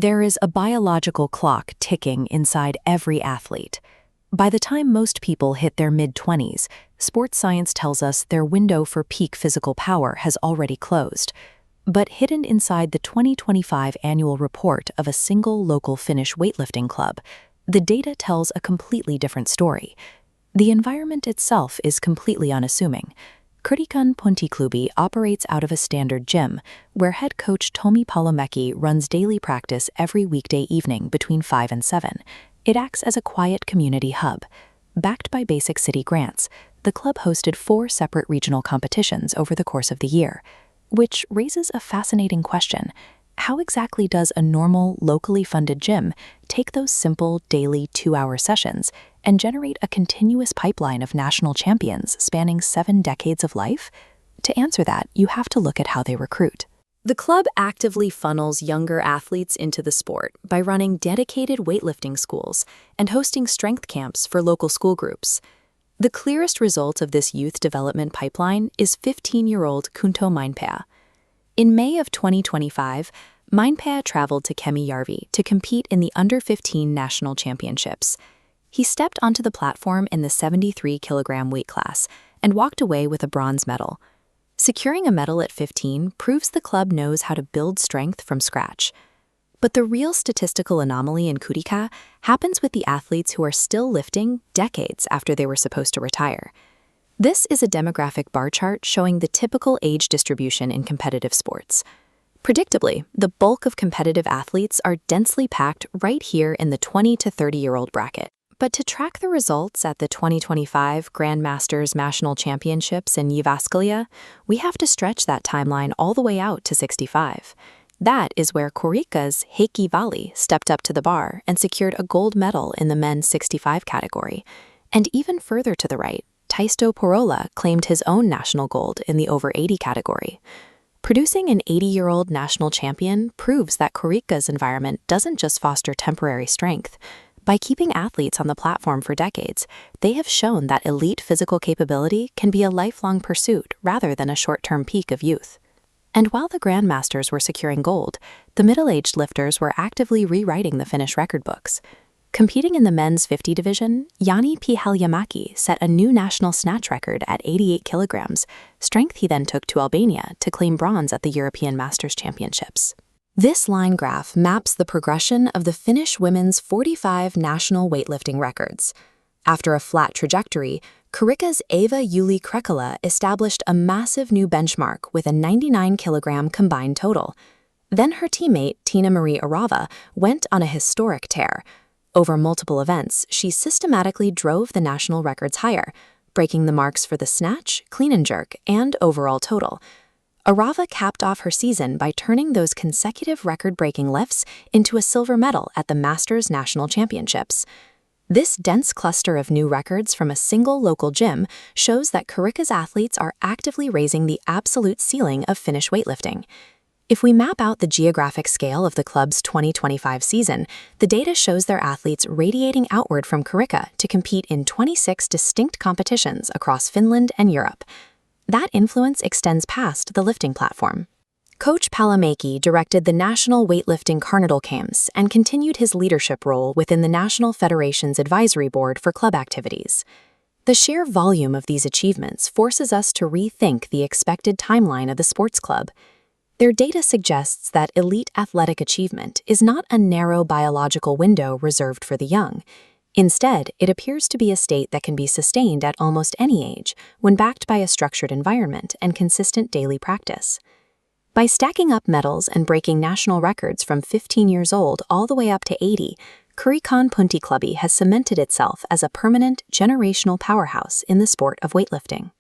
There is a biological clock ticking inside every athlete. By the time most people hit their mid-20s, sports science tells us their window for peak physical power has already closed. But hidden inside the 2025 annual report of a single local Finnish weightlifting club, the data tells a completely different story. The environment itself is completely unassuming. Kurikan PunttiKlubi operates out of a standard gym, where head coach Jani Pihlajamäki runs daily practice every weekday evening between 5 and 7. It acts as a quiet community hub. Backed by basic city grants, the club hosted 4 separate regional competitions over the course of the year, which raises a fascinating question. How exactly does a normal, locally funded gym take those simple, daily 2-hour sessions and generate a continuous pipeline of national champions spanning 7 decades of life? To answer that, you have to look at how they recruit. The club actively funnels younger athletes into the sport by running dedicated weightlifting schools and hosting strength camps for local school groups. The clearest result of this youth development pipeline is 15-year-old Kunto Mäenpää. In May of 2025, Mäenpää traveled to Kemijärvi to compete in the Under-15 National Championships. He stepped onto the platform in the 73-kilogram weight class and walked away with a bronze medal. Securing a medal at 15 proves the club knows how to build strength from scratch. But the real statistical anomaly in Kurikan happens with the athletes who are still lifting decades after they were supposed to retire. This is a demographic bar chart showing the typical age distribution in competitive sports. Predictably, the bulk of competitive athletes are densely packed right here in the 20 to 30-year-old bracket. But to track the results at the 2025 Grandmasters National Championships in Jyväskylä, we have to stretch that timeline all the way out to 65. That is where Kurikan's Heikki Valli stepped up to the bar and secured a gold medal in the men's 65 category. And even further to the right, Taisto Purola claimed his own national gold in the over 80 category. Producing an 80-year-old national champion proves that Kurikan's environment doesn't just foster temporary strength. By keeping athletes on the platform for decades, they have shown that elite physical capability can be a lifelong pursuit rather than a short-term peak of youth. And while the Grandmasters were securing gold, the middle-aged lifters were actively rewriting the Finnish record books. Competing in the men's 50 division, Jani Pihlajamäki set a new national snatch record at 88 kilograms, strength he then took to Albania to claim bronze at the European Masters Championships. This line graph maps the progression of the Finnish women's 45 national weightlifting records. After a flat trajectory, Kurikan's Eeva-Julie Krekala established a massive new benchmark with a 99-kilogram combined total. Then her teammate, Tiina-Mari Orava, went on a historic tear. Over multiple events, she systematically drove the national records higher, breaking the marks for the snatch, clean and jerk, and overall total. Orava capped off her season by turning those consecutive record-breaking lifts into a silver medal at the Masters National Championships. This dense cluster of new records from a single local gym shows that Kurikan's athletes are actively raising the absolute ceiling of Finnish weightlifting. If we map out the geographic scale of the club's 2025 season, the data shows their athletes radiating outward from Kurikan to compete in 26 distinct competitions across Finland and Europe. That influence extends past the lifting platform. Coach Pihlajamäki directed the National Weightlifting Carnival Camps and continued his leadership role within the National Federation's advisory board for club activities. The sheer volume of these achievements forces us to rethink the expected timeline of the sports club. Their data suggests that elite athletic achievement is not a narrow biological window reserved for the young. Instead, it appears to be a state that can be sustained at almost any age when backed by a structured environment and consistent daily practice. By stacking up medals and breaking national records from 15 years old all the way up to 80, Kurikan PunttiKlubi has cemented itself as a permanent, generational powerhouse in the sport of weightlifting.